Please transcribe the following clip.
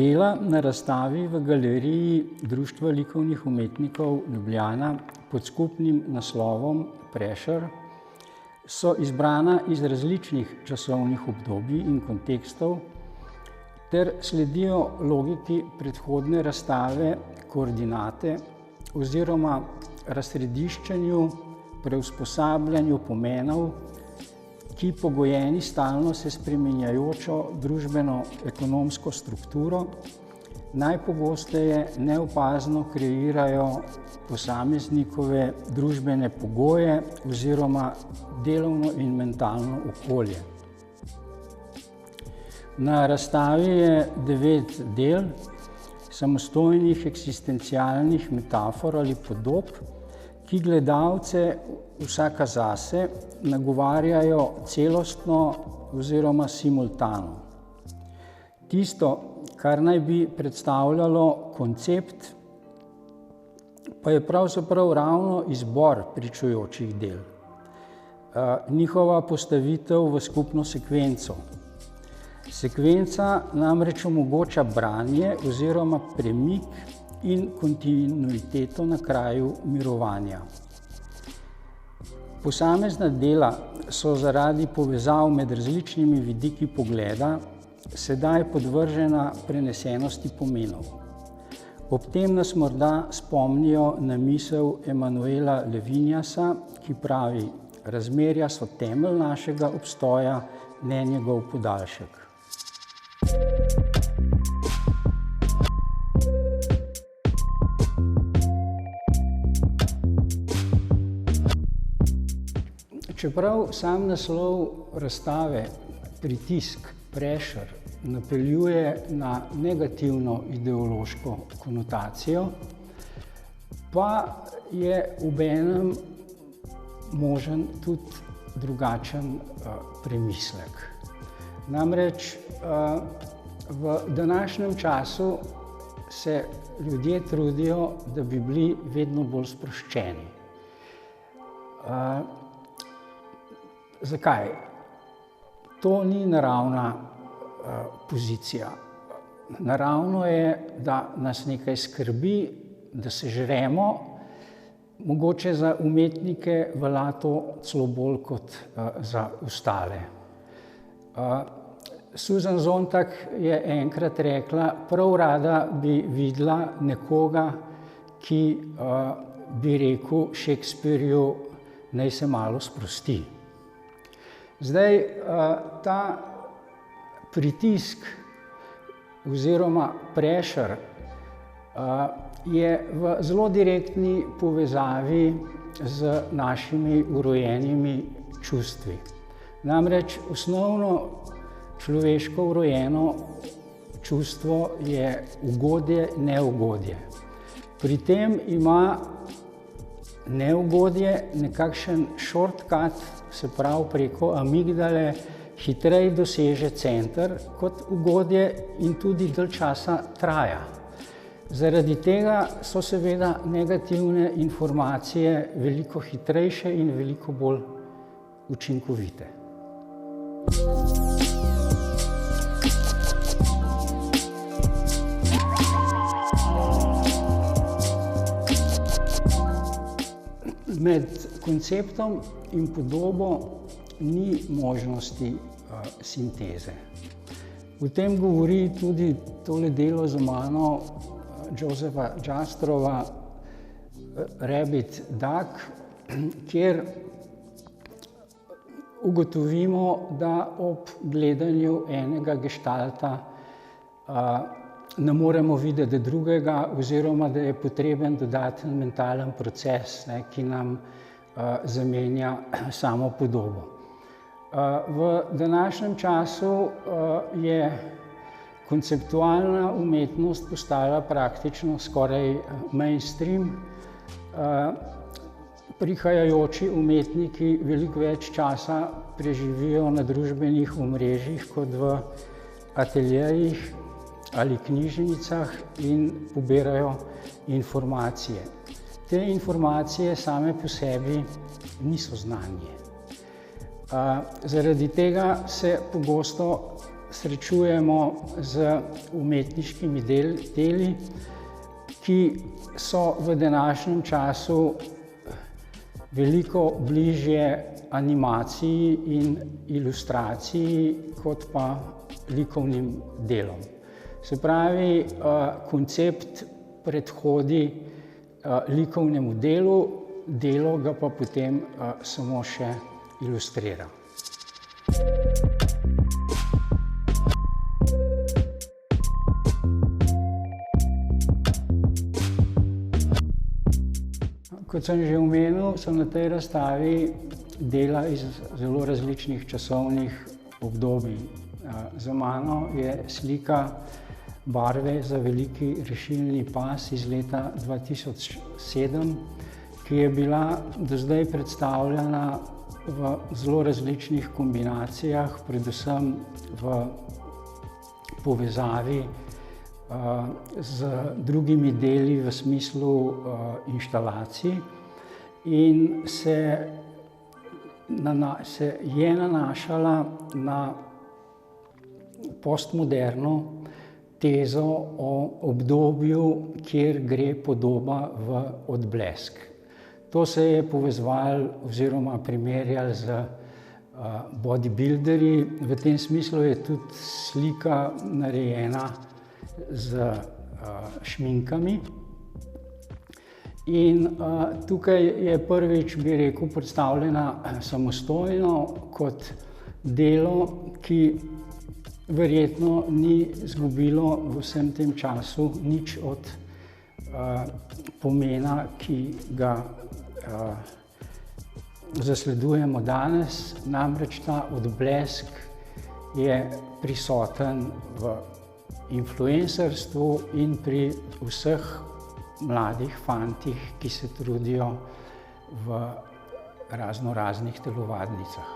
Dela na razstavi v galeriji Društva likovnih umetnikov Ljubljana pod skupnim naslovom Prešer so izbrana iz različnih časovnih obdobij in kontekstov ter sledijo logiki predhodne razstave Koordinate oziroma razsrediščenju, preusposabljanju pomenov, ki pogojeni stalno se spreminjajočo družbeno-ekonomsko strukturo, najpogosteje neopazno kreirajo posameznikove družbene pogoje oziroma delovno in mentalno okolje. Na razstavi je 9 del samostojnih eksistencialnih metafor ali podob, ki gledalce vsaka zase nagovarjajo celostno oziroma simultano. Tisto, kar naj bi predstavljalo koncept, pa je pravzaprav ravno izbor pričujočih del, njihova postavitev v skupno sekvenco. Sekvenca namreč omogoča branje oziroma premik in kontinuiteto na kraju mirovanja. Posamezna dela so zaradi povezav med različnimi vidiki pogleda sedaj podvržena prenesenosti pomenov. Ob tem nas morda spomnijo na misel Emanuela Levinasa, ki pravi: razmerja so temelj našega obstoja, ne njegov podaljšek. Čeprav sam naslov razstave Pritisk, Prešer napeljuje na negativno ideološko konotacijo, pa je obenem možen tudi drugačen premislek. Namreč v današnjem času se ljudje trudijo, da bi bili vedno bolj sproščeni. Zakaj? To ni naravna pozicija. Naravno je, da nas nekaj skrbi, da se žremo, mogoče za umetnike velja to celo bolj kot za ostale. Susan Sontag je enkrat rekla: prav rada bi videla nekoga, ki bi rekel Shakespearju, naj se malo sprosti. Zdaj, ta pritisk oziroma prešer je v zelo direktni povezavi z našimi vrojenimi čustvi. Namreč osnovno človeško vrojeno čustvo je ugodje, neugodje. Pri tem ima neugodje nekakšen shortcut, se pravi preko amigdale, hitreje doseže center kot ugodje in tudi dalj časa traja. Zaradi tega so seveda negativne informacije veliko hitrejše in veliko bolj učinkovite. Med konceptom in podobo ni možnosti sinteze. O tem govori tudi tole delo za mano Josepha Jastrova Rabbit Duck, kjer ugotovimo, da ob gledanju enega geštalta ne moremo videti drugega oziroma da je potreben dodaten mentalen proces, ki nam zamenja samo podobo. V današnjem času je konceptualna umetnost postala praktično skoraj mainstream. Prihajajoči umetniki veliko več časa preživijo na družbenih omrežjih kot v ateljejih ali knjižnicah in pobirajo informacije. Te informacije same po sebi niso znanje. Zaradi tega se pogosto srečujemo z umetniškimi deli, ki so v današnjem času veliko bližje animaciji in ilustraciji kot pa likovnim delom. Se pravi, koncept predhodi likovnemu delu, delo ga pa potem samo še ilustrira. Kot sem že omenil, so na tej razstavi dela iz zelo različnih časovnih obdobij. Za mano je slika Barve za veliki rešilni pas iz leta 2007, ki je bila do zdaj predstavljena v zelo različnih kombinacijah, predvsem v povezavi z drugimi deli v smislu inštalacij in se je nanašala na postmoderno tezo o obdobju, kjer gre podoba v odblesk. To se je povezovalo oziroma primerjalo z bodybuilderji. V tem smislu je tudi slika narejena z šminkami. In tukaj je prvič, bi rekel, predstavljena samostojno kot delo, ki verjetno ni izgubilo v vsem tem času nič od pomena, ki ga zasledujemo danes. Namreč ta odblesk je prisoten v influencerstvu in pri vseh mladih fantih, ki se trudijo v raznoraznih telovadnicah.